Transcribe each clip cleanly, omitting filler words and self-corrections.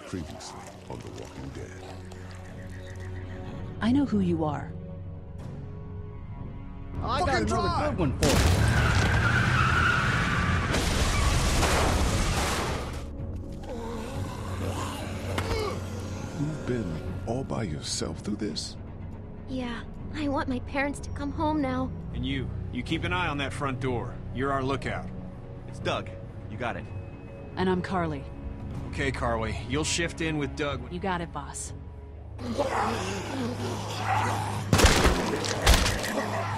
Previously on The Walking Dead. I know who you are. I got another good one for you. You've been all by yourself through this? Yeah, I want my parents to come home now. And you keep an eye on that front door. You're our lookout. It's Doug. You got it. And I'm Carly. Okay, Carly. You'll shift in with Doug. You got it, boss.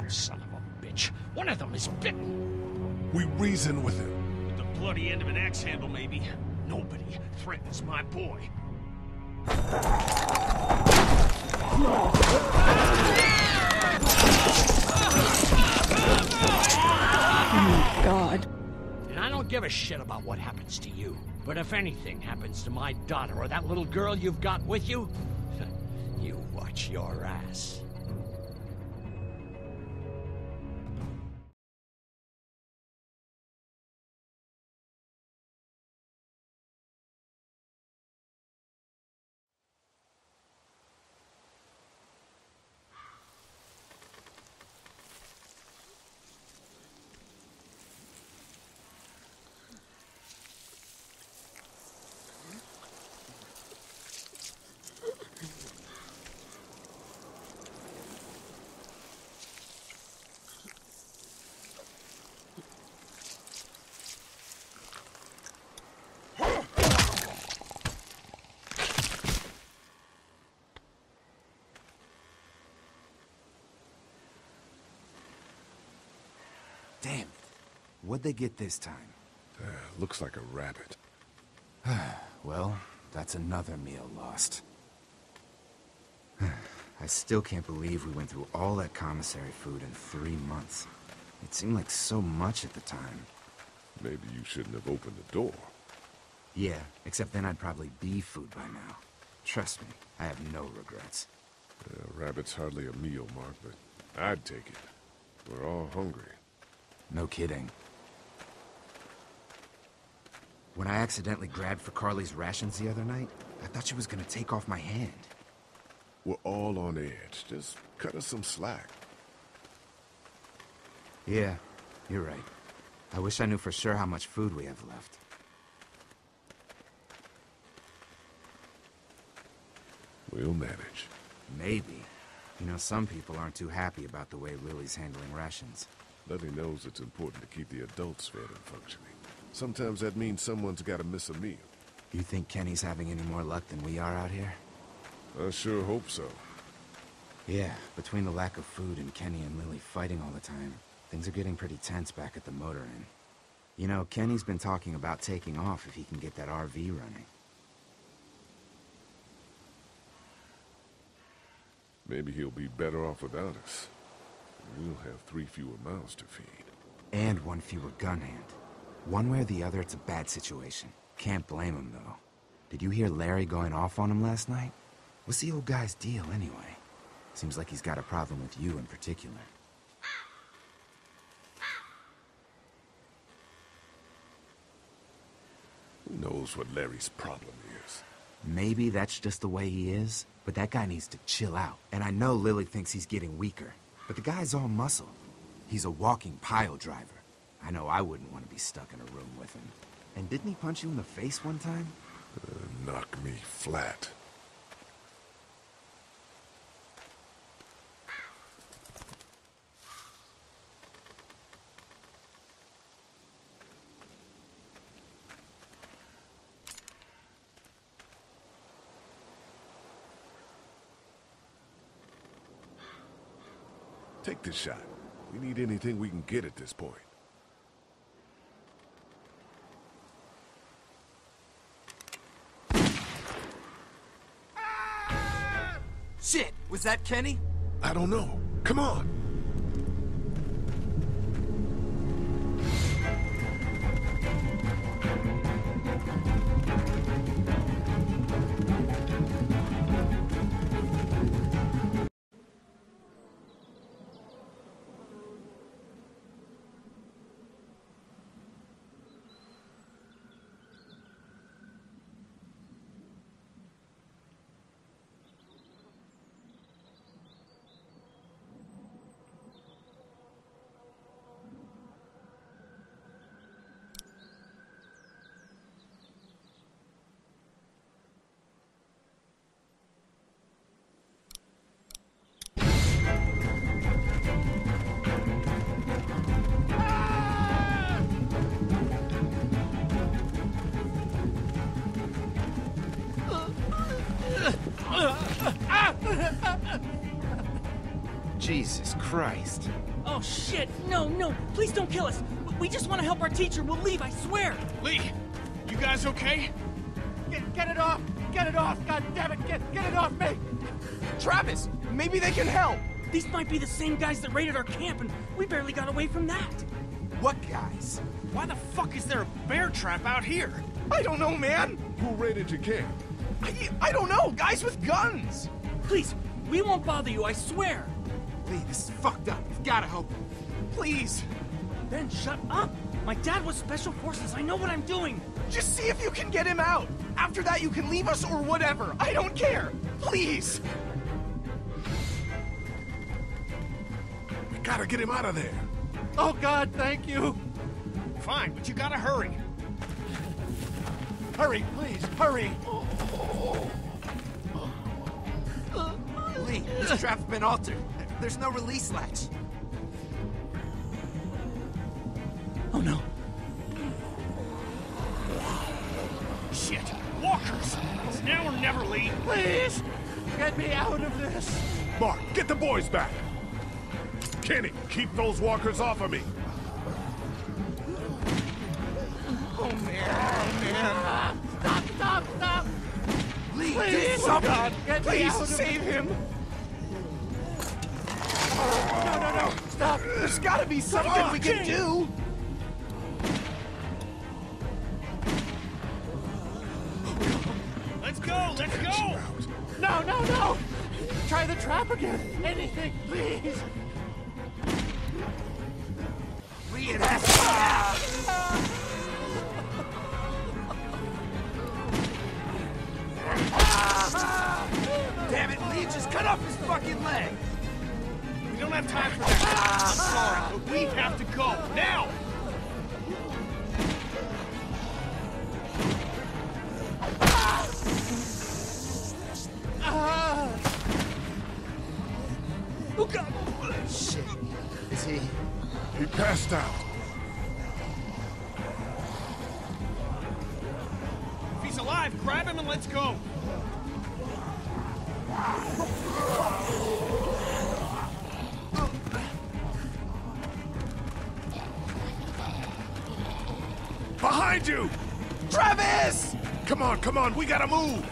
Son of a bitch. One of them is bitten. We reason with him. With the bloody end of an axe handle, maybe. Nobody threatens my boy. Oh, God. And I don't give a shit about what happens to you. But if anything happens to my daughter or that little girl you've got with you, you watch your ass. Damn it. What'd they get this time? Looks like a rabbit. Well, that's another meal lost. I still can't believe we went through all that commissary food in 3 months. It seemed like so much at the time. Maybe you shouldn't have opened the door. Yeah, except then I'd probably be food by now. Trust me, I have no regrets. Rabbit's hardly a meal, Mark, but I'd take it. We're all hungry. No kidding. When I accidentally grabbed for Carly's rations the other night, I thought she was gonna take off my hand. We're all on edge. Just cut us some slack. Yeah, you're right. I wish I knew for sure how much food we have left. We'll manage. Maybe. You know, some people aren't too happy about the way Lily's handling rations. Letty knows it's important to keep the adults fed and functioning. Sometimes that means someone's got to miss a meal. You think Kenny's having any more luck than we are out here? I sure hope so. Yeah, between the lack of food and Kenny and Lily fighting all the time, things are getting pretty tense back at the motor inn. You know, Kenny's been talking about taking off if he can get that RV running. Maybe he'll be better off without us. We'll have 3 fewer mouths to feed. And 1 fewer gun hand. One way or the other, it's a bad situation. Can't blame him, though. Did you hear Larry going off on him last night? What's the old guy's deal, anyway? Seems like he's got a problem with you in particular. Who knows what Larry's problem is? Maybe that's just the way he is, but that guy needs to chill out. And I know Lily thinks he's getting weaker, but the guy's all muscle. He's a walking pile driver. I know I wouldn't want to be stuck in a room with him. And didn't he punch you in the face one time? Knock me flat. Take this shot. We need anything we can get at this point. Shit! Was that Kenny? I don't know. Come on! Jesus Christ. Oh, shit! No, no! Please don't kill us! We just want to help our teacher. We'll leave, I swear! Lee, you guys okay? Get it off! Get it off! God damn it! Get it off me! Travis, maybe they can help. These might be the same guys that raided our camp, and we barely got away from that. What guys? Why the fuck is there a bear trap out here? I don't know, man! Who raided your camp? I don't know! Guys with guns! Please, we won't bother you, I swear! Lee, this is fucked up. You've got to help him. Please! Ben, shut up! My dad was Special Forces. I know what I'm doing. Just see if you can get him out! After that, you can leave us or whatever! I don't care! Please! We gotta get him out of there. Oh God, thank you! Fine, but you gotta hurry. Hurry, please, hurry! Lee, this trap's been altered. There's no release latch. Oh no. Shit, walkers! It's now or never, Lee. Please! Get me out of this! Mark, get the boys back. Kenny, keep those walkers off of me. Oh man! Stop! Lee, Please! do Oh something! God, get me Please out of save him! No! Stop! There's gotta be something we can do! Let's go, let's go! No! Try the trap again! Anything, please! Lee, it has to Damn it, Lee just cut off his fucking leg! We don't have time for that. I'm sorry, but we have to go, now! Oh God! Shit. Is he... He passed out. If he's alive, grab him and let's go. Behind you! Travis! Come on, we gotta move!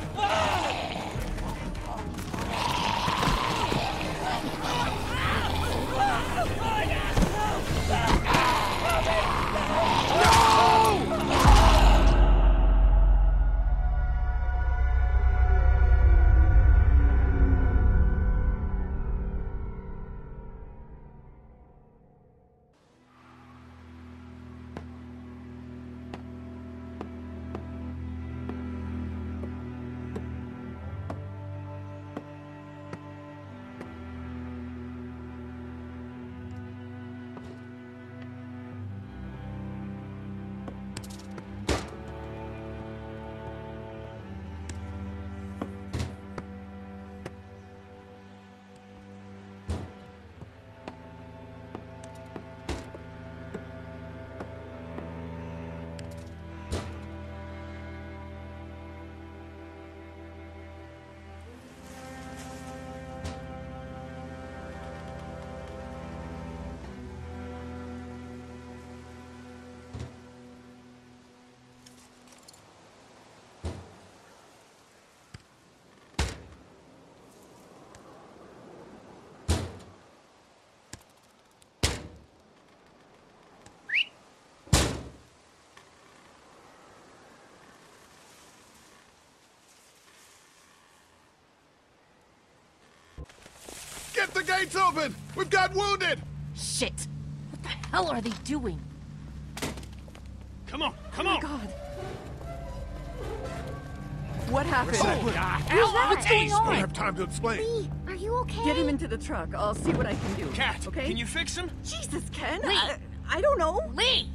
Get the gates open! We've got wounded! Shit! What the hell are they doing? Come on! God. What happened? What's going I don't on? have time to explain. Lee, are you okay? Get him into the truck. I'll see what I can do. Cat, okay? can you fix him? Jesus, Ken. Lee. I don't know. Lee!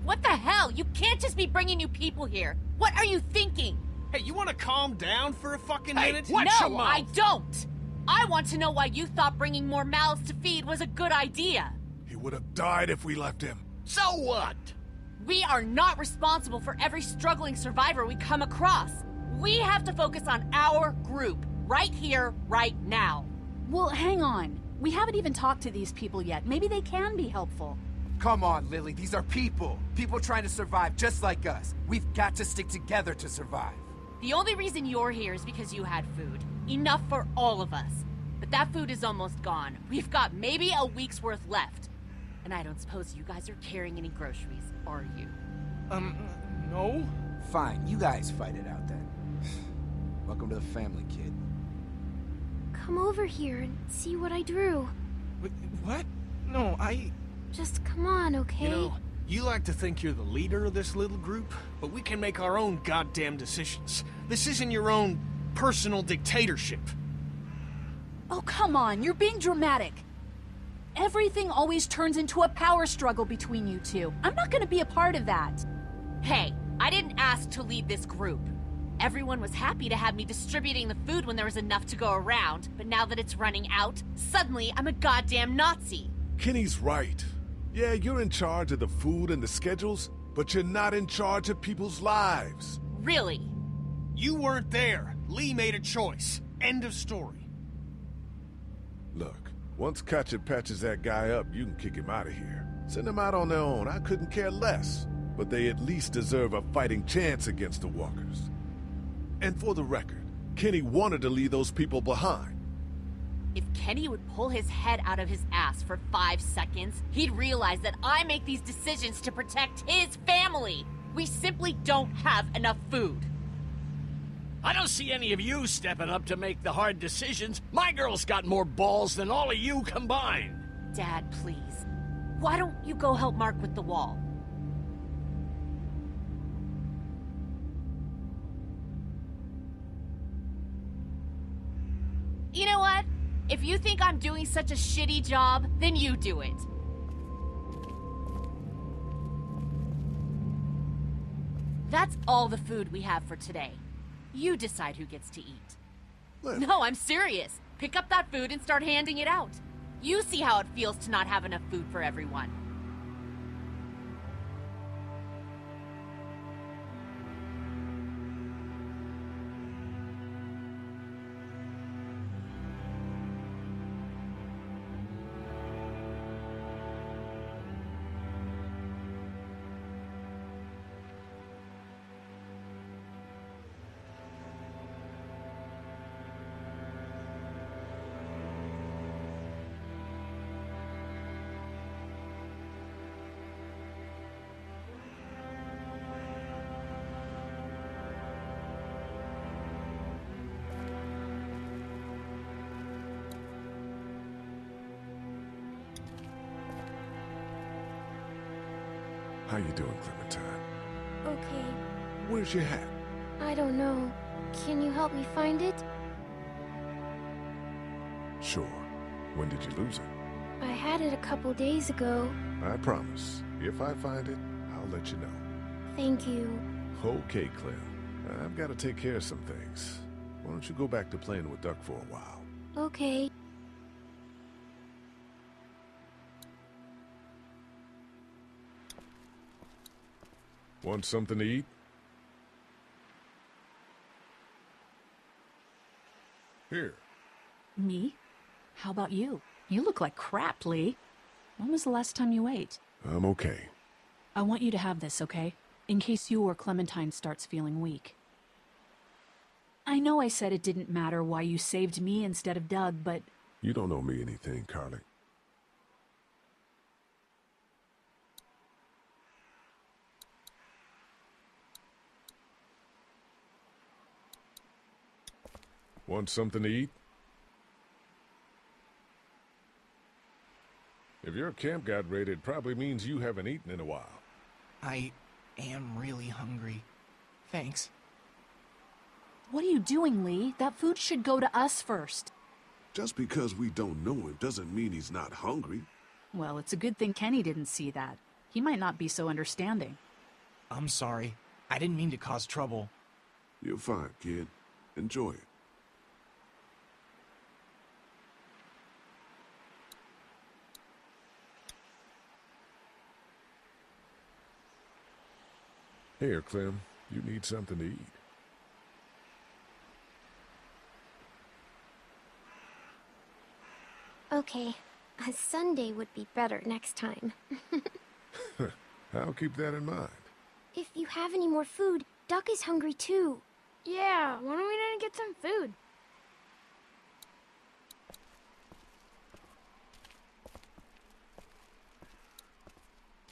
What the hell? You can't just be bringing new people here. What are you thinking? Hey, you wanna calm down for a fucking minute? No, I don't! I want to know why you thought bringing more mouths to feed was a good idea. He would have died if we left him. So what? We are not responsible for every struggling survivor we come across. We have to focus on our group, right here, right now. Well, hang on. We haven't even talked to these people yet. Maybe they can be helpful. Come on, Lily, these are people. People trying to survive just like us. We've got to stick together to survive. The only reason you're here is because you had food. Enough for all of us. But that food is almost gone. We've got maybe a week's worth left. And I don't suppose you guys are carrying any groceries, are you? No? Fine, you guys fight it out then. Welcome to the family, kid. Come over here and see what I drew. What? No, Just come on, okay? You know, you like to think you're the leader of this little group, but we can make our own goddamn decisions. This isn't your own personal dictatorship. Oh, come on, you're being dramatic. Everything always turns into a power struggle between you two. I'm not gonna be a part of that. Hey, I didn't ask to lead this group. Everyone was happy to have me distributing the food when there was enough to go around, but now that it's running out, suddenly I'm a goddamn Nazi. Kenny's right. Yeah, you're in charge of the food and the schedules, but you're not in charge of people's lives. Really? You weren't there. Lee made a choice. End of story. Look, once Katja patches that guy up, you can kick him out of here. Send them out on their own, I couldn't care less. But they at least deserve a fighting chance against the walkers. And for the record, Kenny wanted to leave those people behind. If Kenny would pull his head out of his ass for 5 seconds, he'd realize that I make these decisions to protect his family. We simply don't have enough food. I don't see any of you stepping up to make the hard decisions. My girl's got more balls than all of you combined. Dad, please. Why don't you go help Mark with the wall? You know what? If you think I'm doing such a shitty job, then you do it. That's all the food we have for today. You decide who gets to eat. Well, No, I'm serious. Pick up that food and start handing it out. You see how it feels to not have enough food for everyone. how you doing, Clementine? Okay, Where's your hat? I don't know. Can you help me find it? Sure. When did you lose it? I had it a couple days ago. I promise. If I find it, I'll let you know. Thank you. Okay, Clem. I've got to take care of some things. Why don't you go back to playing with Duck for a while? Okay. Want something to eat? Here. Me? How about you? You look like crap, Lee. When was the last time you ate? I'm okay. I want you to have this, okay? In case you or Clementine starts feeling weak. I know I said it didn't matter why you saved me instead of Doug, but... You don't owe me anything, Carly. Want something to eat? If your camp got raided, it probably means you haven't eaten in a while. I am really hungry. Thanks. What are you doing, Lee? That food should go to us first. Just because we don't know him doesn't mean he's not hungry. Well, it's a good thing Kenny didn't see that. He might not be so understanding. I'm sorry. I didn't mean to cause trouble. You're fine, kid. Enjoy it. Here, Clem. You need something to eat. Okay. A Sunday would be better next time. I'll keep that in mind. If you have any more food, Duck is hungry too. Yeah, why don't we go get some food?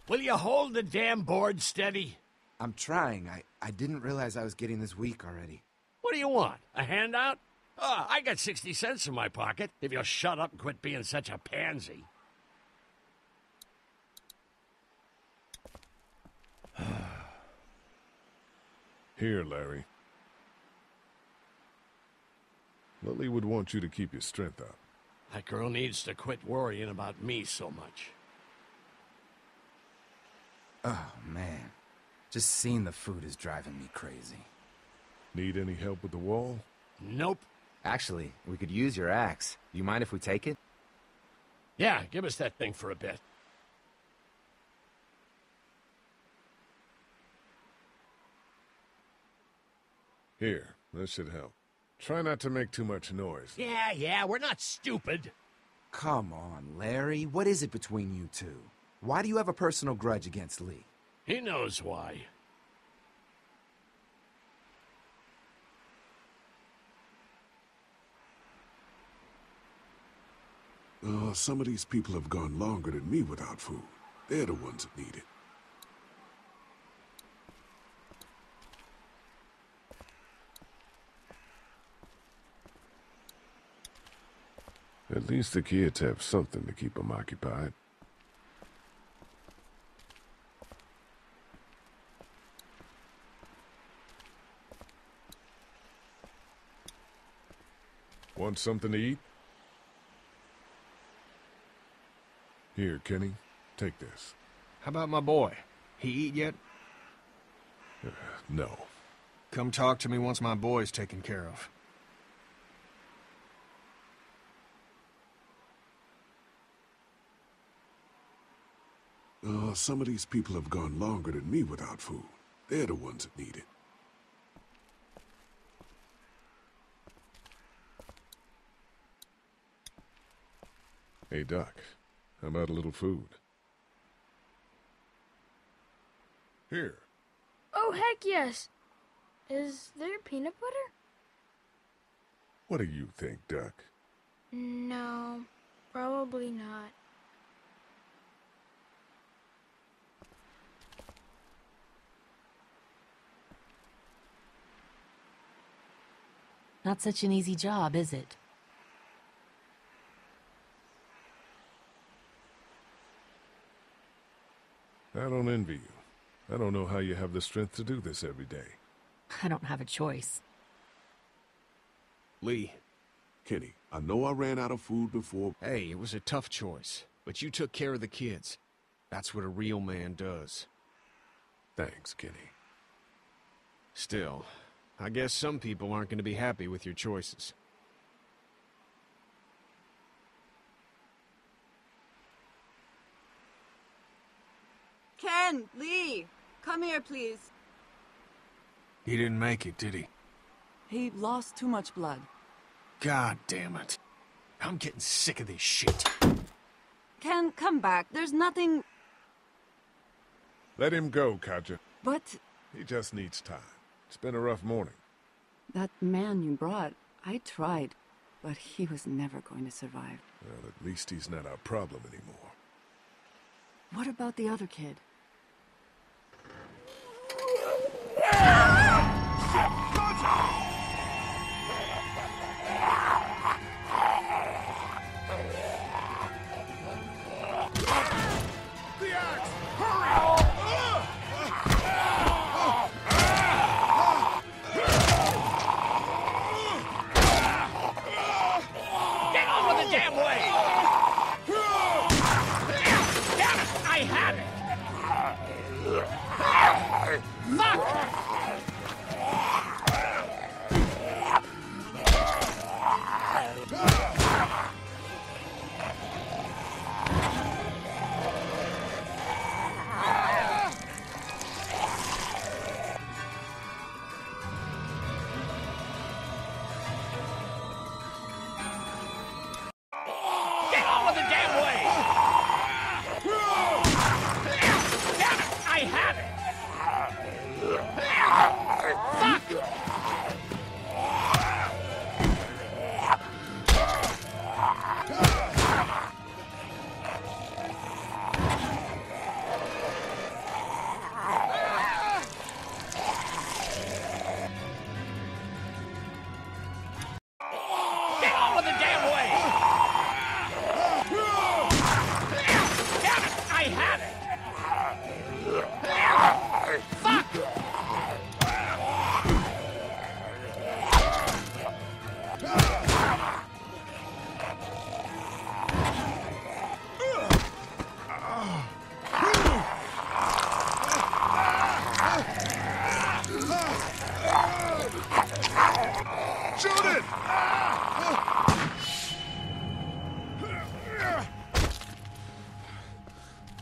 Will you hold the damn board steady? I'm trying. I didn't realize I was getting this weak already. What do you want? A handout? Oh, I got 60 cents in my pocket, if you'll shut up and quit being such a pansy. Here, Larry. Lily would want you to keep your strength up. That girl needs to quit worrying about me so much. Oh, man. Just seeing the food is driving me crazy. Need any help with the wall? Nope. Actually, we could use your axe. Do you mind if we take it? Yeah, give us that thing for a bit. Here, this should help. Try not to make too much noise. Yeah, we're not stupid. Come on, Larry. What is it between you two? Why do you have a personal grudge against Lee? He knows why. Some of these people have gone longer than me without food. They're the ones that need it. At least the kids have something to keep them occupied. Want something to eat? Here, Kenny, take this. How about my boy? He eat yet? No. Come talk to me once my boy's taken care of. Some of these people have gone longer than me without food. They're the ones that need it. Hey, Doc. How about a little food? Here. Oh, heck yes. Is there peanut butter? What do you think, Duck? No, probably not. Not such an easy job, is it? I don't envy you. I don't know how you have the strength to do this every day. I don't have a choice. Lee. Kenny, I know I ran out of food before. Hey, it was a tough choice, but you took care of the kids. That's what a real man does. Thanks, Kenny. Still, I guess some people aren't going to be happy with your choices. Ken, Lee, come here, please. He didn't make it, did he? He lost too much blood. God damn it. I'm getting sick of this shit. Ken, come back. There's nothing... Let him go, Katja. But... He just needs time. It's been a rough morning. that man you brought, I tried, but he was never going to survive. Well, at least he's not our problem anymore. What about the other kid?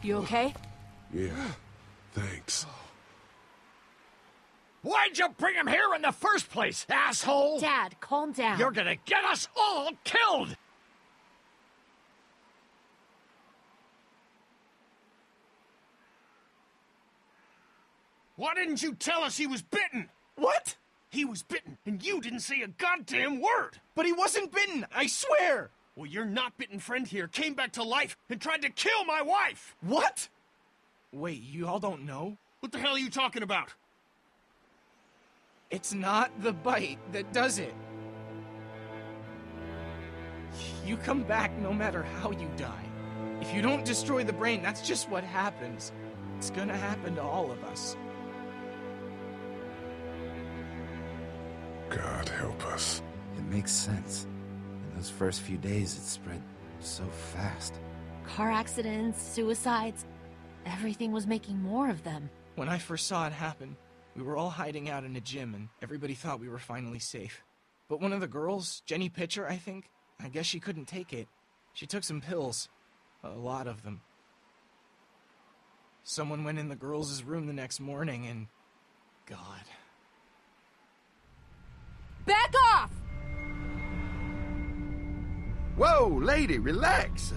You okay? Yeah, thanks. Why'd you bring him here in the first place, asshole? Dad, calm down. You're gonna get us all killed! Why didn't you tell us he was bitten? What? He was bitten, and you didn't say a goddamn word! But he wasn't bitten, I swear! Well, your not-bitten friend here came back to life and tried to kill my wife! What? Wait, you all don't know? What the hell are you talking about? It's not the bite that does it. You come back no matter how you die. If you don't destroy the brain, that's just what happens. It's gonna happen to all of us. God help us. It makes sense. In those first few days, it spread so fast. Car accidents, suicides. Everything was making more of them. When I first saw it happen, we were all hiding out in a gym and everybody thought we were finally safe. But one of the girls, Jenny Pitcher, I think, I guess she couldn't take it. She took some pills. A lot of them. Someone went in the girls' room the next morning and... God. Back off! Whoa, lady, relax.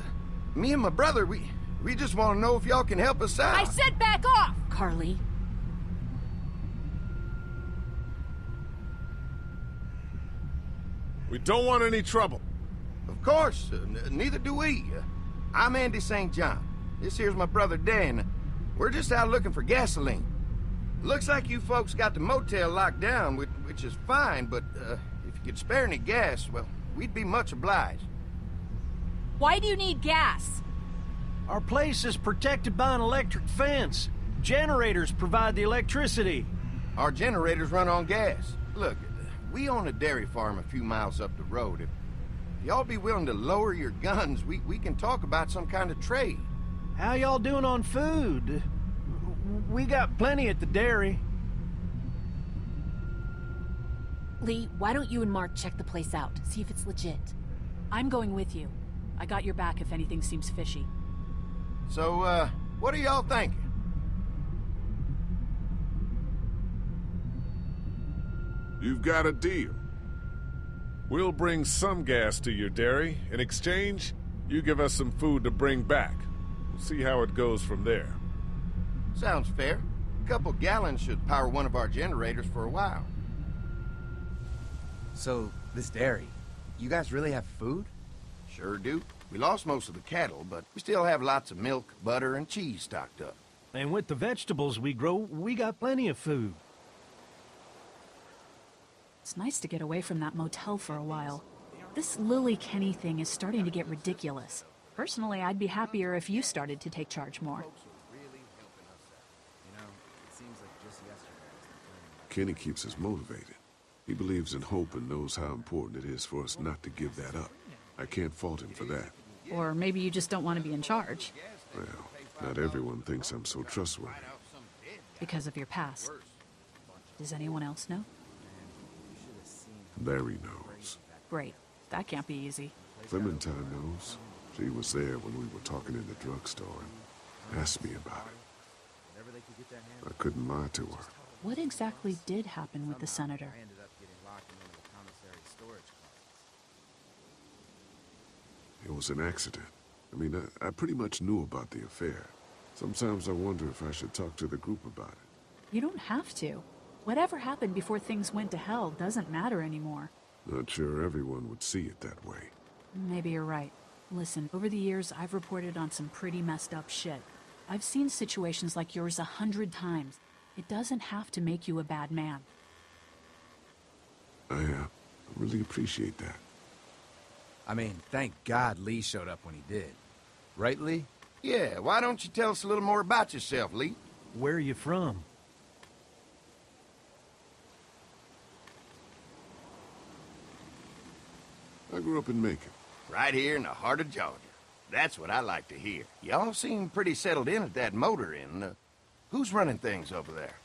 Me and my brother, we just want to know if y'all can help us out. I said back off! Carly. We don't want any trouble. Of course, neither do we. I'm Andy St. John. This here's my brother Dan. We're just out looking for gasoline. Looks like you folks got the motel locked down, which is fine, but if you could spare any gas, well, we'd be much obliged. Why do you need gas? Our place is protected by an electric fence. Generators provide the electricity. Our generators run on gas. Look, we own a dairy farm a few miles up the road. If y'all be willing to lower your guns, we can talk about some kind of trade. How y'all doing on food? We got plenty at the dairy. Lee, why don't you and Mark check the place out, see if it's legit? I'm going with you. I got your back if anything seems fishy. So, what are y'all thinking? You've got a deal. We'll bring some gas to your dairy. In exchange, you give us some food to bring back. We'll see how it goes from there. Sounds fair. A couple gallons should power one of our generators for a while. So, this dairy, you guys really have food? Sure do. We lost most of the cattle, but we still have lots of milk, butter, and cheese stocked up. And with the vegetables we grow, we got plenty of food. It's nice to get away from that motel for a while. This Lily Kenny thing is starting to get ridiculous. Personally, I'd be happier if you started to take charge more. Kenny keeps us motivated. He believes in hope and knows how important it is for us not to give that up. I can't fault him for that. Or maybe you just don't want to be in charge. Well, not everyone thinks I'm so trustworthy. Because of your past. Does anyone else know? Larry knows. Great. That can't be easy. Clementine knows. She was there when we were talking in the drugstore and asked me about it. I couldn't lie to her. What exactly did happen with the senator? It was an accident. I mean, I pretty much knew about the affair. Sometimes I wonder if I should talk to the group about it. You don't have to. Whatever happened before things went to hell doesn't matter anymore. Not sure everyone would see it that way. Maybe you're right. Listen, over the years, I've reported on some pretty messed up shit. I've seen situations like yours 100 times. It doesn't have to make you a bad man. I really appreciate that. I mean, thank God Lee showed up when he did. Right, Lee? Yeah, why don't you tell us a little more about yourself, Lee? Where are you from? I grew up in Macon. Right here in the heart of Georgia. That's what I like to hear. Y'all seem pretty settled in at that motor inn. Who's running things over there?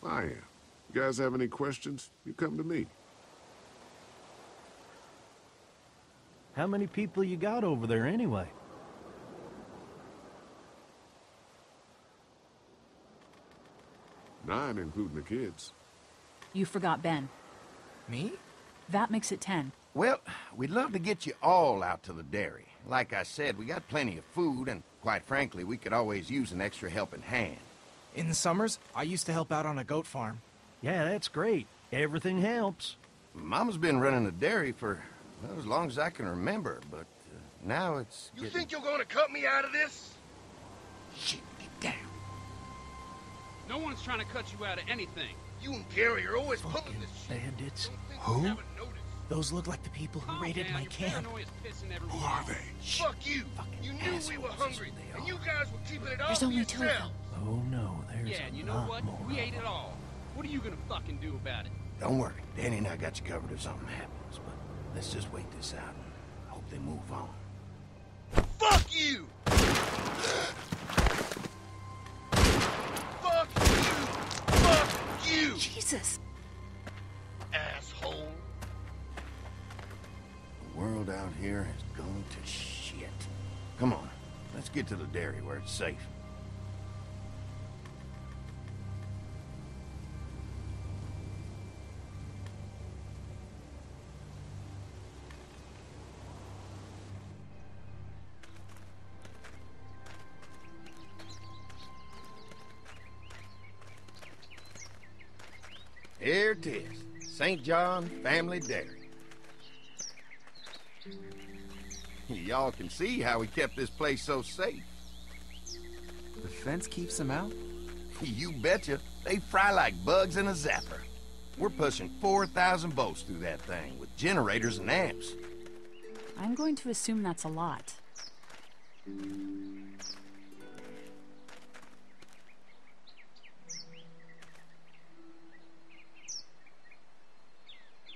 I am. You guys have any questions? You come to me. How many people you got over there anyway? Nine, including the kids. You forgot Ben. Me? That makes it 10. Well, we'd love to get you all out to the dairy. Like I said, we got plenty of food, and quite frankly, we could always use an extra helping hand. In the summers, I used to help out on a goat farm. Yeah, that's great. Everything helps. Mama's been running the dairy for, well, as long as I can remember, but now it's You think you're gonna cut me out of this? Shit, get down. No one's trying to cut you out of anything. You and Gary are always pulling this shit. Bandits. Who? Those look like the people who raided my camp. Who are they? Fuck you! You knew we were hungry, and you guys were keeping it all There's for only 2 of yourselves. them. Oh no, there's Yeah, and you know a lot what? more. We ate it all. What are you gonna fucking do about it? Don't worry, Danny and I got you covered if something happens, but let's just wait this out and hope they move on. Fuck you! Fuck you! Fuck you! Jesus! Asshole! The world out here has gone to shit. Come on, let's get to the dairy where it's safe. Here it is, St. John Family Dairy. Y'all can see how we kept this place so safe. The fence keeps them out? You betcha. They fry like bugs in a zapper. We're pushing 4,000 volts through that thing with generators and amps. I'm going to assume that's a lot.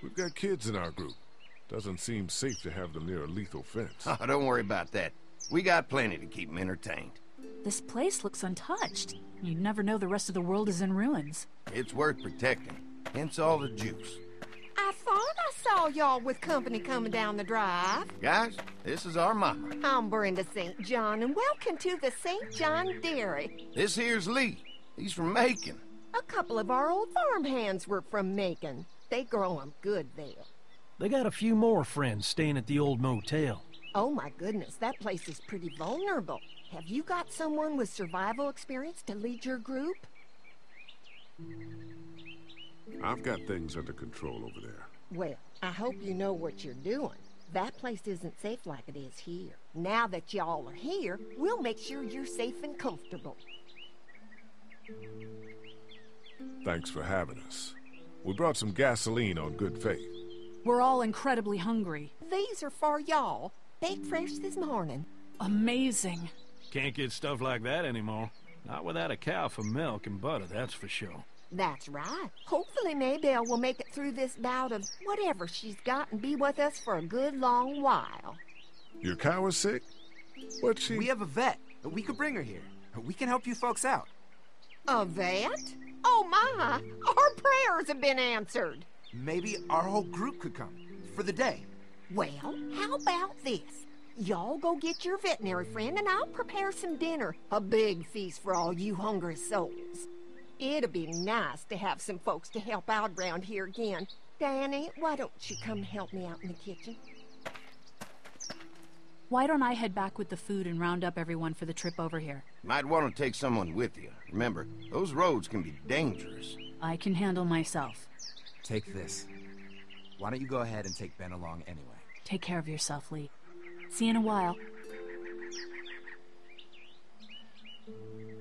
We've got kids in our group. Doesn't seem safe to have them near a lethal fence. Oh, don't worry about that. We got plenty to keep them entertained. This place looks untouched. You'd never know the rest of the world is in ruins. It's worth protecting, hence all the juice. I thought I saw y'all with company coming down the drive. Guys, this is our mama. I'm Brenda St. John, and welcome to the St. John Dairy. This here's Lee. He's from Macon. A couple of our old farmhands were from Macon. They grow 'em good there. They got a few more friends staying at the old motel. Oh my goodness, that place is pretty vulnerable. Have you got someone with survival experience to lead your group? I've got things under control over there. Well, I hope you know what you're doing. That place isn't safe like it is here. Now that y'all are here, we'll make sure you're safe and comfortable. Thanks for having us. We brought some gasoline on good faith. We're all incredibly hungry. These are for y'all. Baked fresh this morning. Amazing. Can't get stuff like that anymore. Not without a cow for milk and butter, that's for sure. That's right. Hopefully Maybelle will make it through this bout of whatever she's got and be with us for a good long while. Your cow is sick? What's she... We have a vet. We could bring her here. We can help you folks out. A vet? Oh my! Our prayers have been answered. Maybe our whole group could come. For the day. Well, how about this? Y'all go get your veterinary friend and I'll prepare some dinner. A big feast for all you hungry souls. It'd be nice to have some folks to help out around here again. Danny, why don't you come help me out in the kitchen? Why don't I head back with the food and round up everyone for the trip over here? Might want to take someone with you. Remember, those roads can be dangerous. I can handle myself. Take this. Why don't you go ahead and take Ben along anyway? Take care of yourself, Lee. See you in a while.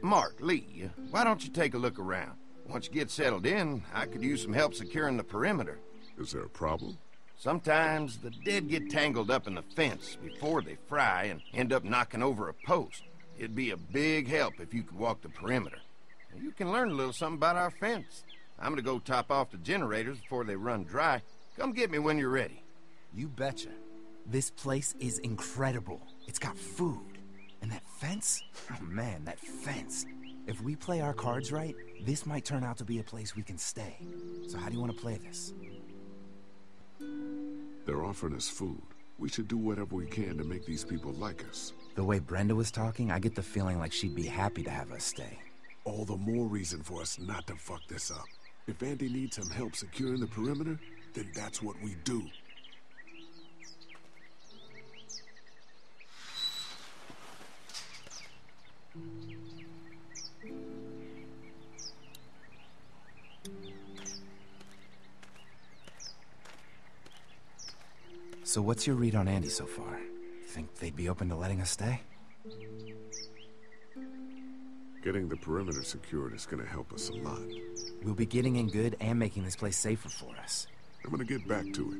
Mark, Lee, why don't you take a look around? Once you get settled in, I could use some help securing the perimeter. Is there a problem? Sometimes the dead get tangled up in the fence before they fry and end up knocking over a post. It'd be a big help if you could walk the perimeter. You can learn a little something about our fence. I'm gonna go top off the generators before they run dry. Come get me when you're ready. You betcha. This place is incredible. It's got food. And that fence? Oh man, that fence. If we play our cards right, this might turn out to be a place we can stay. So how do you want to play this? They're offering us food. We should do whatever we can to make these people like us. The way Brenda was talking, I get the feeling like she'd be happy to have us stay. All the more reason for us not to fuck this up. If Andy needs some help securing the perimeter, then that's what we do. So what's your read on Andy so far? Think they'd be open to letting us stay? Getting the perimeter secured is gonna help us a lot. We'll be getting in good and making this place safer for us. I'm gonna get back to it.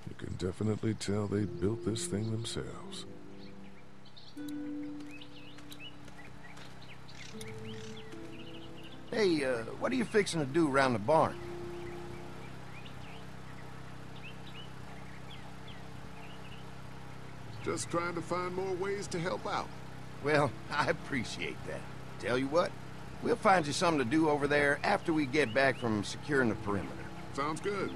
You can definitely tell they built this thing themselves. Hey, what are you fixing to do around the barn? Just trying to find more ways to help out. Well, I appreciate that. Tell you what, we'll find you something to do over there after we get back from securing the perimeter. Sounds good.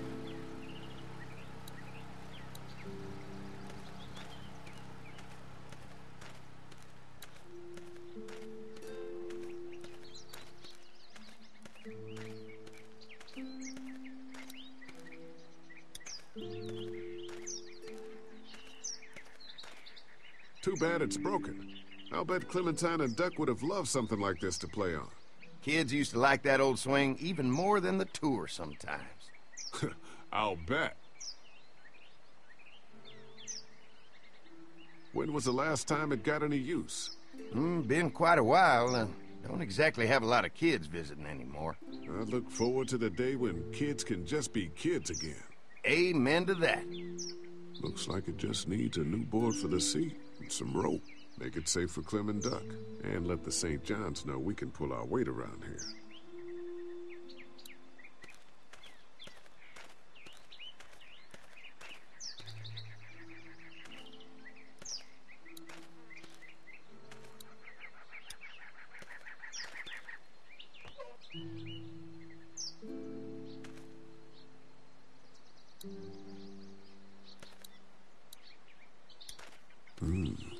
Too bad it's broken. I'll bet Clementine and Duck would have loved something like this to play on. Kids used to like that old swing even more than the tour sometimes. I'll bet. When was the last time it got any use? Been quite a while. Don't exactly have a lot of kids visiting anymore. I look forward to the day when kids can just be kids again. Amen to that. Looks like it just needs a new board for the seat and some rope. Make it safe for Clem and Duck. And let the St. John's know we can pull our weight around here.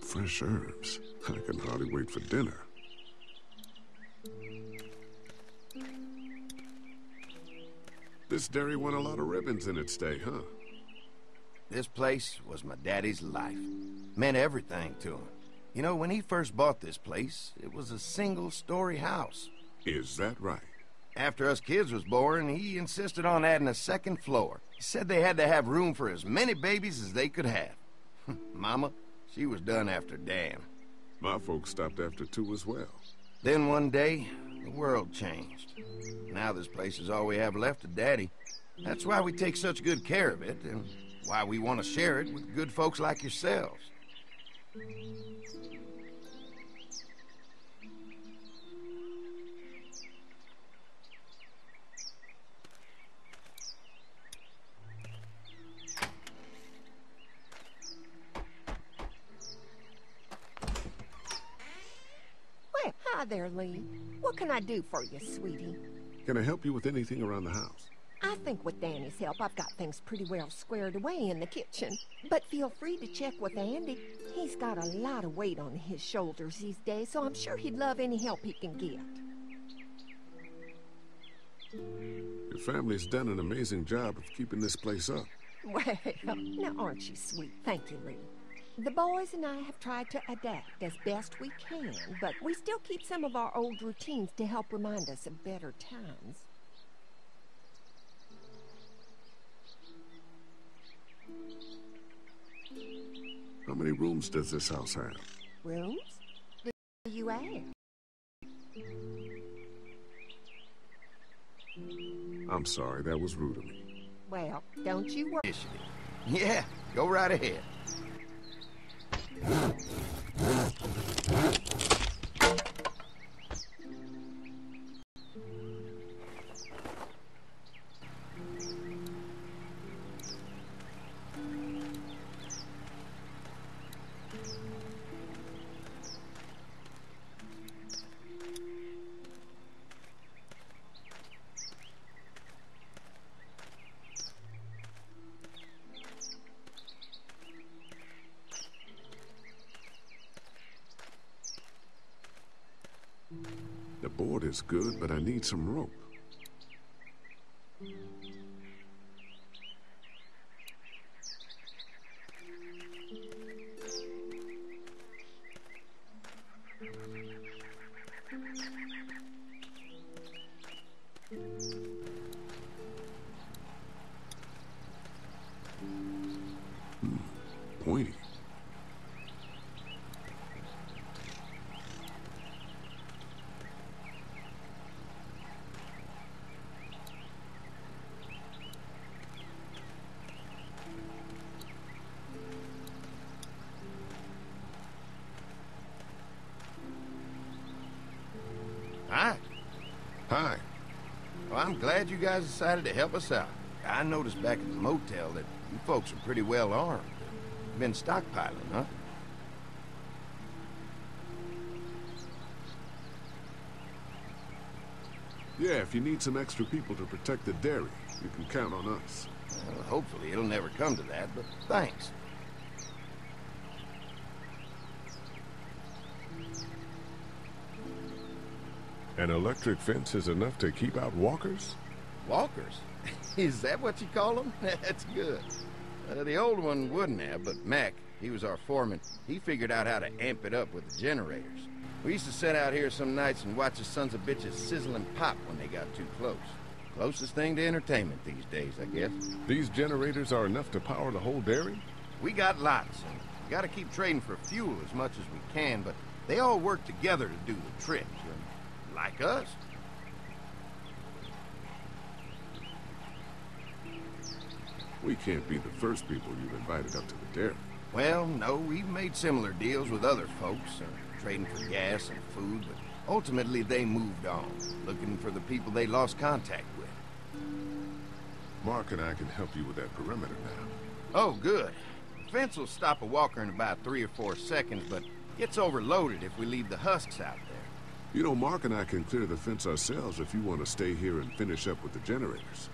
Fresh herbs. I can hardly wait for dinner. This dairy won a lot of ribbons in its day, huh? This place was my daddy's life. Meant everything to him. You know, when he first bought this place, it was a single-story house. Is that right? After us kids was born, he insisted on adding a second floor. He said they had to have room for as many babies as they could have. Mama, she was done after Dan. My folks stopped after 2 as well. Then one day, the world changed. Now this place is all we have left of Daddy. That's why we take such good care of it, and why we want to share it with good folks like yourselves. Well, hi there, Lee. What can I do for you, sweetie? Can I help you with anything around the house? I think with Danny's help, I've got things pretty well squared away in the kitchen. But feel free to check with Andy. He's got a lot of weight on his shoulders these days, so I'm sure he'd love any help he can get. Your family's done an amazing job of keeping this place up. Well, now aren't you sweet? Thank you, Lee. The boys and I have tried to adapt as best we can, but we still keep some of our old routines to help remind us of better times. How many rooms does this house have? Rooms? Do you ask? I'm sorry, that was rude of me. Well, don't you worry. Yeah, go right ahead. is good, but I need some rope. Pointy. Hi. Hi. Well, I'm glad you guys decided to help us out. I noticed back at the motel that you folks are pretty well armed. Been stockpiling, huh? Yeah, if you need some extra people to protect the dairy, you can count on us. Well, hopefully it'll never come to that, but thanks. An electric fence is enough to keep out walkers? Walkers? Is that what you call them? That's good. The old one wouldn't have, but Mac, he was our foreman. He figured out how to amp it up with the generators. We used to sit out here some nights and watch the sons of bitches sizzle and pop when they got too close. Closest thing to entertainment these days, I guess. These generators are enough to power the whole dairy? We got lots, and we gotta keep trading for fuel as much as we can, but they all work together to do the trick. Like us. We can't be the first people you've invited up to the dairy. Well, no, we've made similar deals with other folks, trading for gas and food, but ultimately they moved on, looking for the people they lost contact with. Mark and I can help you with that perimeter now. Oh, good. The fence will stop a walker in about 3 or 4 seconds, but gets overloaded if we leave the husks out there. You know, Mark and I can clear the fence ourselves if you want to stay here and finish up with the generators.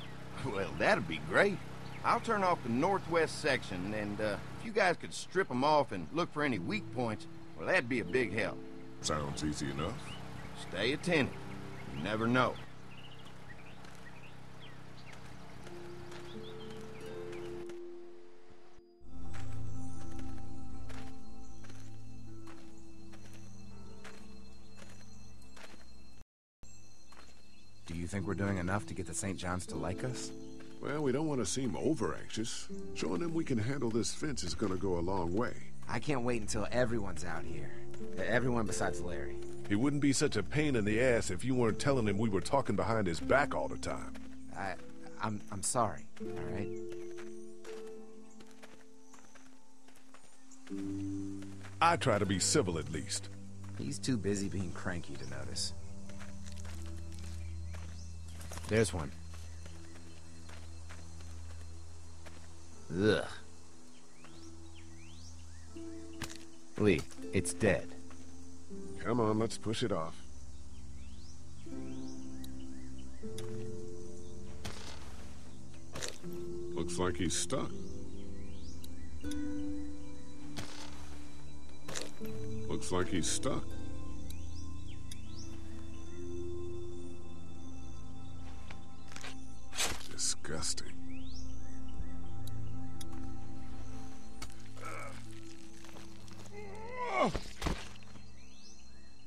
Well, that'd be great. I'll turn off the northwest section, and if you guys could strip them off and look for any weak points, well, that'd be a big help. Sounds easy enough. Stay attentive. You never know. Do you think we're doing enough to get the St. John's to like us? Well, we don't want to seem over-anxious. Showing them we can handle this fence is gonna go a long way. I can't wait until everyone's out here. Everyone besides Larry. He wouldn't be such a pain in the ass if you weren't telling him we were talking behind his back all the time. I'm sorry, all right? I try to be civil at least. He's too busy being cranky to notice. There's one. Ugh. Lee, it's dead. Come on, let's push it off. Looks like he's stuck. Looks like he's stuck. Disgusting.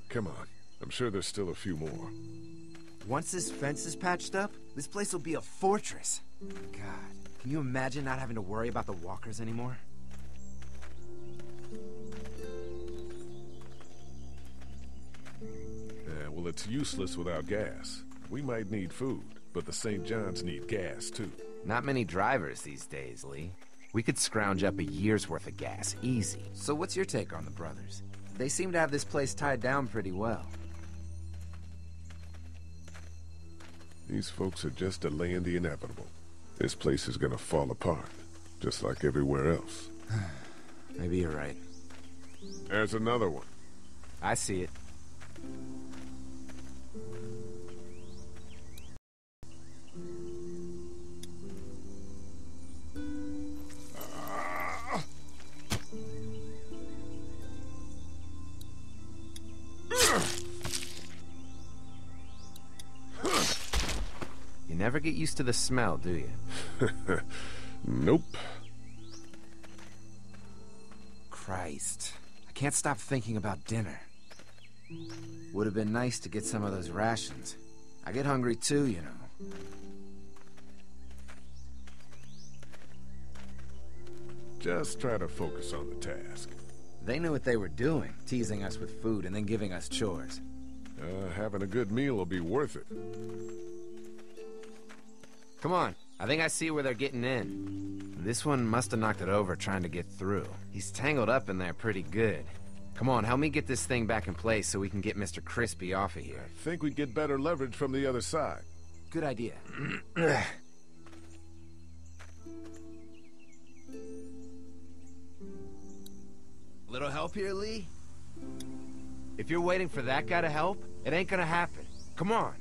Come on. I'm sure there's still a few more. Once this fence is patched up, this place will be a fortress. God, can you imagine not having to worry about the walkers anymore? Yeah, well, it's useless without gas. We might need food, but the St. John's need gas, too. Not many drivers these days, Lee. We could scrounge up a year's worth of gas, easy. So what's your take on the brothers? They seem to have this place tied down pretty well. These folks are just delaying the inevitable. This place is gonna fall apart, just like everywhere else. Maybe you're right. There's another one. I see it. You never get used to the smell, do you? Nope. Christ. I can't stop thinking about dinner. Would have been nice to get some of those rations. I get hungry too, you know. Just try to focus on the task. They knew what they were doing, teasing us with food and then giving us chores. Having a good meal will be worth it. Come on, I think I see where they're getting in. This one must have knocked it over trying to get through. He's tangled up in there pretty good. Come on, help me get this thing back in place so we can get Mr. Crispy off of here. I think we get better leverage from the other side. Good idea. Little help here, Lee? If you're waiting for that guy to help, it ain't gonna happen. Come on.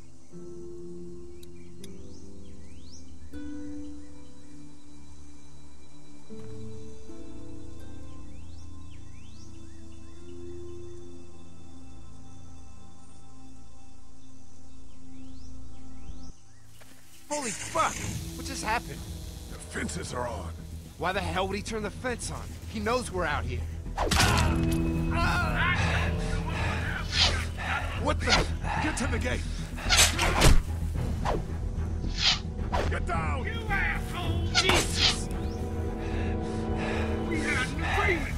Holy fuck! What just happened? The fences are on. Why the hell would he turn the fence on? He knows we're out here. What the? Get to the gate! Get down! You asshole! Jesus! We had an agreement!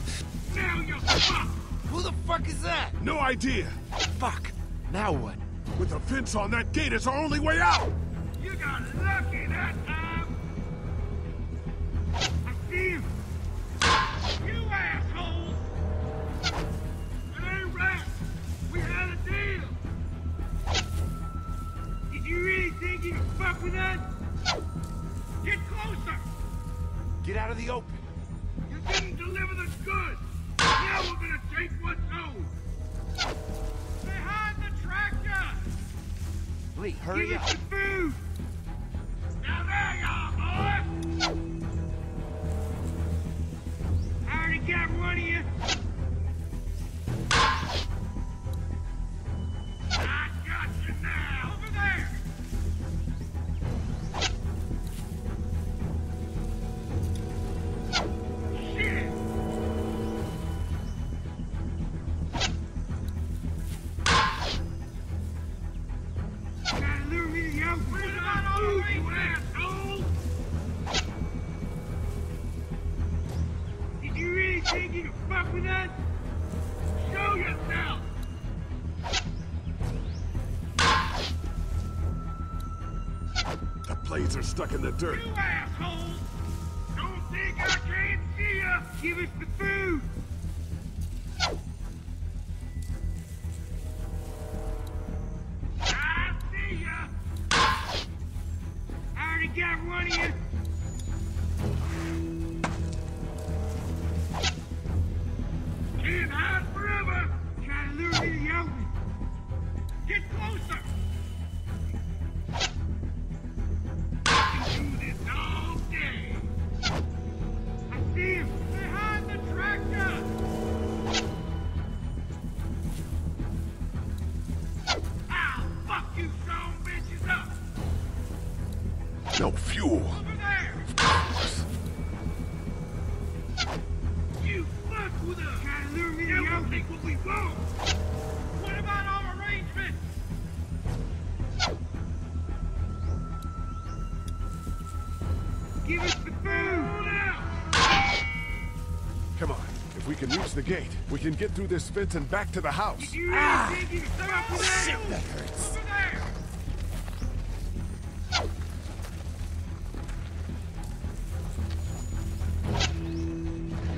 Now you're fucked! Who the fuck is that? No idea! Fuck! Now what? With a fence on that gate, it's our only way out! You got lucky that time! I see him! You assholes! It ain't right! We had a deal! Did you really think you could fuck with us? Get closer! Get out of the open! You didn't deliver the goods! Now we're gonna take what's owed! Behind the tractor! Lee, hurry Give up! us the food! Now there you are, boy! I already got one of you. I got you now! Over there! Shit! Gotta lure me to the open. What about all the way, you asshole? Did you really think you could fuck with us? Show yourself! The blades are stuck in the dirt. You assholes! Don't think I can't see ya! Give us the food! I see ya! I already got one of you! Can't hide forever! Try to lure me to the open! Get closer! I can do this all day! I see him! Behind the tractor! I'll fuck you son bitches up! No fuel. Over there! Of course. You fuck with us! Try to lure me to the open! Take what we want! What about our arrangements? Give us the food now! Come on. If we can reach the gate, we can get through this fence and back to the house. Did you really think you could fuck with us? Shit, that hurts. Over there!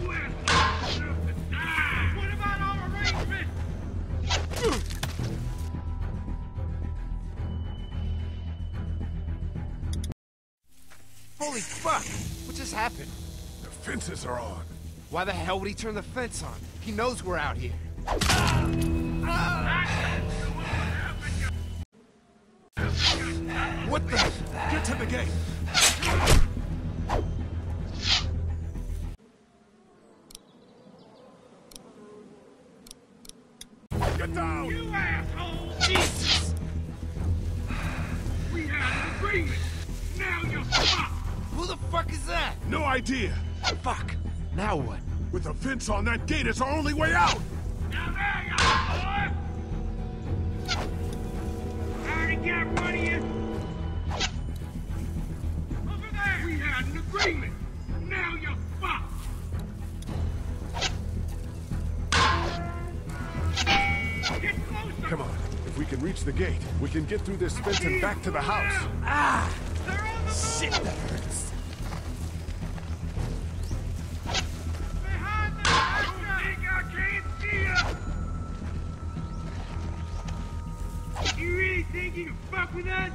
You assholes deserve to die! What about our arrangements? Holy fuck! What just happened? The fences are on. Why the hell would he turn the fence on? He knows we're out here. What the? Get to the gate. Get down! You assholes! Jesus! We had an agreement! fuck is that? No idea. Fuck. Now what? With a fence on that gate, it's our only way out. Now there you are, boy! I already got one of you. Over there! We had an agreement. Now you're fucked. Get closer! Come on. If we can reach the gate, we can get through this fence and back to the house. Ah! They're on the Shit, that hurts. behind the house! Think I can't see ya! You really think you can fuck with us?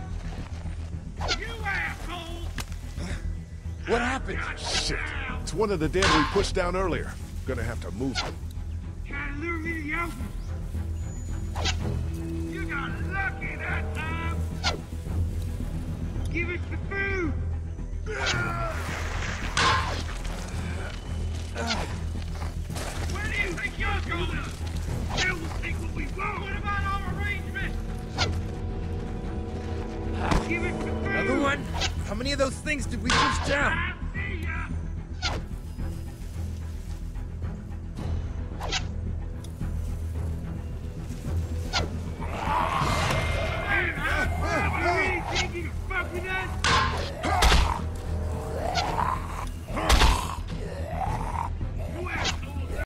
You asshole! What happened? Shit. It's one of the dead we pushed down earlier. Gonna have to move them. Trying to lure me to the open. You got lucky that time. Give us the food. Where do you think you're going? They will think what we want. What about our arrangements? Give us the food. Another one? How many of those things did we push down? I see ya. You really think you can fuck with us? You assholes!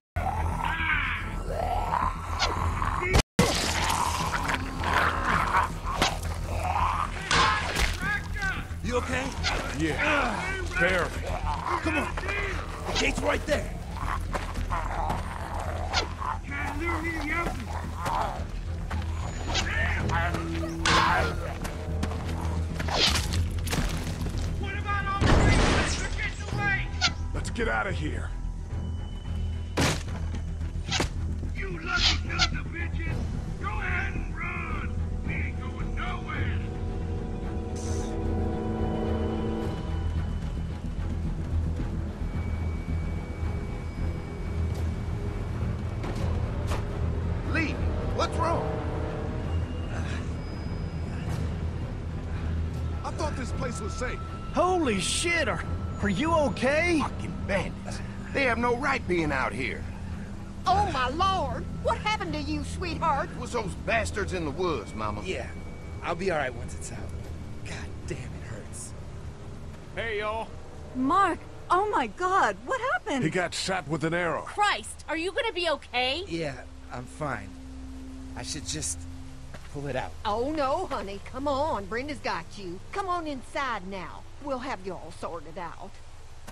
You okay? Yeah. Barely. Come on. The gate's right there. Trying to lure me to the open. What about all the things that are getting away? Let's get out of here. You lucky sons of bitches! Go ahead and run! We ain't going nowhere! Lee, what's wrong? I thought this place was safe. Holy shit, are you okay? Fucking bandits. They have no right being out here. Oh, my lord! What happened to you, sweetheart? It was those bastards in the woods, Mama. Yeah, I'll be alright once it's out. God damn, it hurts. Hey, y'all. Mark! Oh my god, what happened? He got shot with an arrow. Christ, are you gonna be okay? Yeah, I'm fine. I should just pull it out. Oh, no, honey. Come on. Brenda's got you. Come on inside now. We'll have you all sorted out.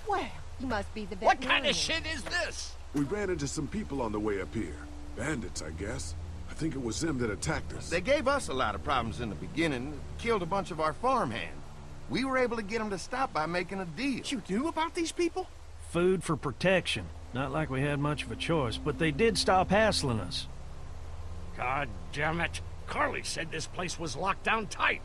Well, you must be the What veterinarian. kind of shit is this? We ran into some people on the way up here. Bandits, I guess. I think it was them that attacked us. They gave us a lot of problems in the beginning, killed a bunch of our farmhands. We were able to get them to stop by making a deal. You knew about these people? Food for protection. Not like we had much of a choice, but they did stop hassling us. God damn it. Carly said this place was locked down tight.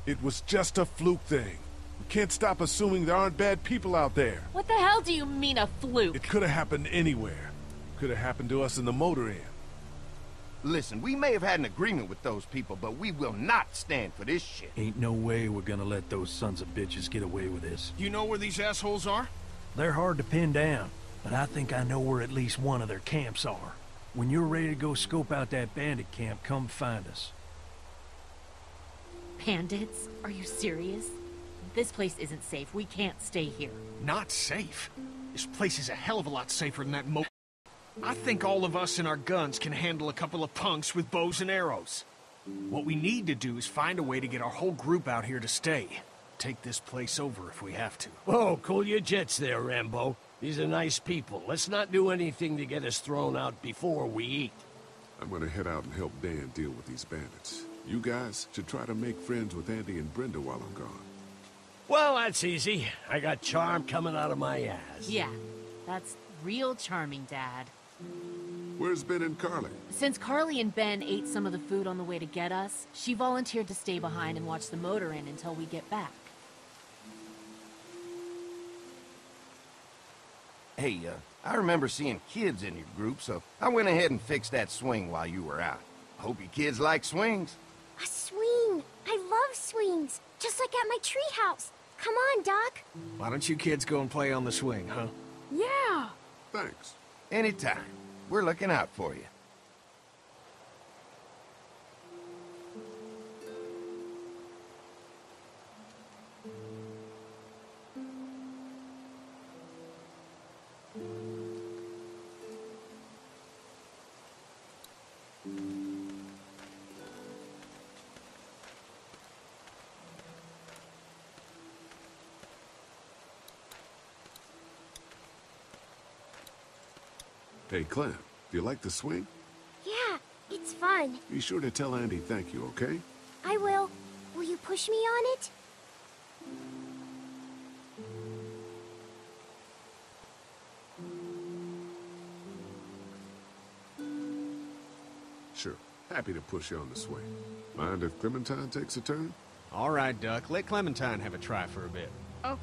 It was just a fluke thing. We can't stop assuming there aren't bad people out there. What the hell do you mean a fluke? It could have happened anywhere. Could have happened to us in the motor inn. Listen, we may have had an agreement with those people, but we will not stand for this shit. Ain't no way we're gonna let those sons of bitches get away with this. You know where these assholes are? They're hard to pin down, but I think I know where at least one of their camps are. When you're ready to go scope out that bandit camp, come find us. Bandits? Are you serious? This place isn't safe. We can't stay here. Not safe. This place is a hell of a lot safer than that I think all of us and our guns can handle a couple of punks with bows and arrows. What we need to do is find a way to get our whole group out here to stay. Take this place over if we have to. Whoa, cool your jets there, Rambo. These are nice people. Let's not do anything to get us thrown out before we eat. I'm gonna head out and help Dan deal with these bandits. You guys should try to make friends with Andy and Brenda while I'm gone. Well, that's easy. I got charm coming out of my ass. Yeah, that's real charming, Dad. Where's Ben and Carly? Since Carly and Ben ate some of the food on the way to get us, she volunteered to stay behind and watch the motor inn until we get back. Hey, I remember seeing kids in your group, so I went ahead and fixed that swing while you were out. Hope you kids like swings. A swing! I love those swings, just like at my treehouse. Come on, Doc. Why don't you kids go and play on the swing, huh? Yeah. Thanks. Anytime. We're looking out for you. Hey, Clem, do you like the swing? Yeah, it's fun. Be sure to tell Andy thank you, okay? I will. Will you push me on it? Sure. Happy to push you on the swing. Mind if Clementine takes a turn? All right, Duck. Let Clementine have a try for a bit. Okay.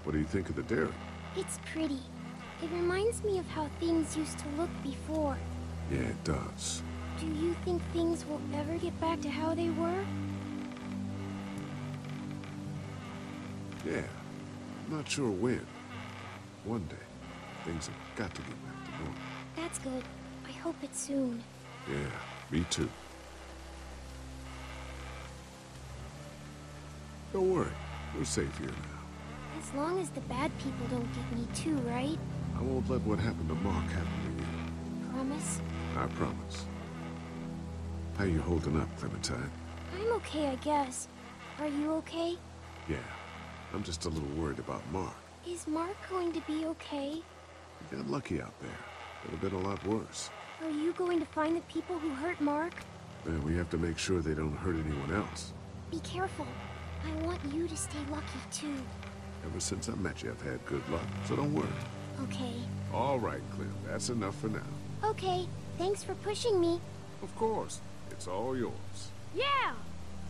What do you think of the dairy? It's pretty. It reminds me of how things used to look before. Yeah, it does. Do you think things will ever get back to how they were? Yeah. I'm not sure when. One day, things have got to get back to normal. That's good. I hope it's soon. Yeah, me too. Don't worry. We're safe here now. As long as the bad people don't get me too, right? I won't let what happened to Mark happen to you. Promise? I promise. How you holding up, Clementine? I'm okay, I guess. Are you okay? Yeah. I'm just a little worried about Mark. Is Mark going to be okay? You got lucky out there. Could have been a lot worse. Are you going to find the people who hurt Mark? And we have to make sure they don't hurt anyone else. Be careful. I want you to stay lucky, too. Ever since I met you, I've had good luck, so don't worry. Okay. All right, Clem. That's enough for now. Okay. Thanks for pushing me. Of course. It's all yours. Yeah!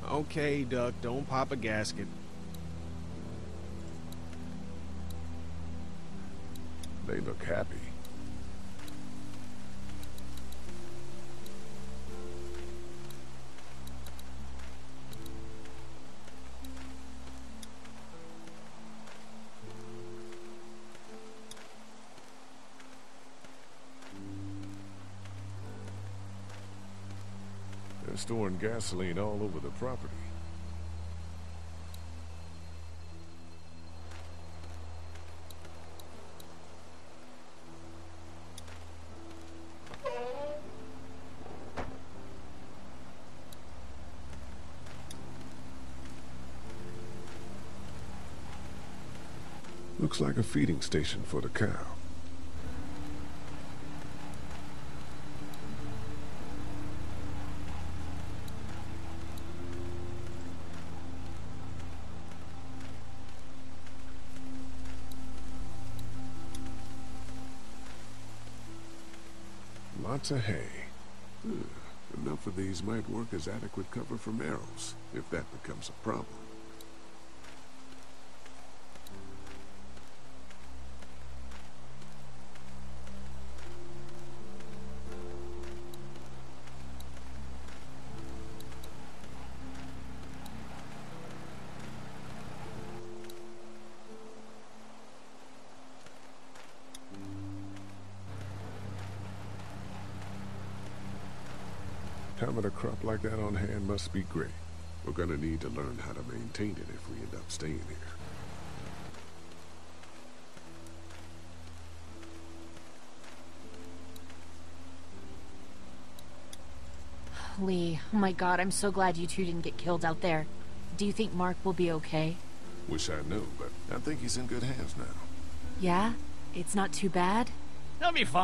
Okay, Duck. Don't pop a gasket. They look happy. They're storing gasoline all over the property. Looks like a feeding station for the cow. Lots of hay. Enough of these might work as adequate cover from arrows, if that becomes a problem. Having a crop like that on hand must be great. We're gonna need to learn how to maintain it if we end up staying here. Lee, oh my god, I'm so glad you two didn't get killed out there. Do you think Mark will be okay? Wish I knew, but I think he's in good hands now. Yeah? It's not too bad? He'll be fine.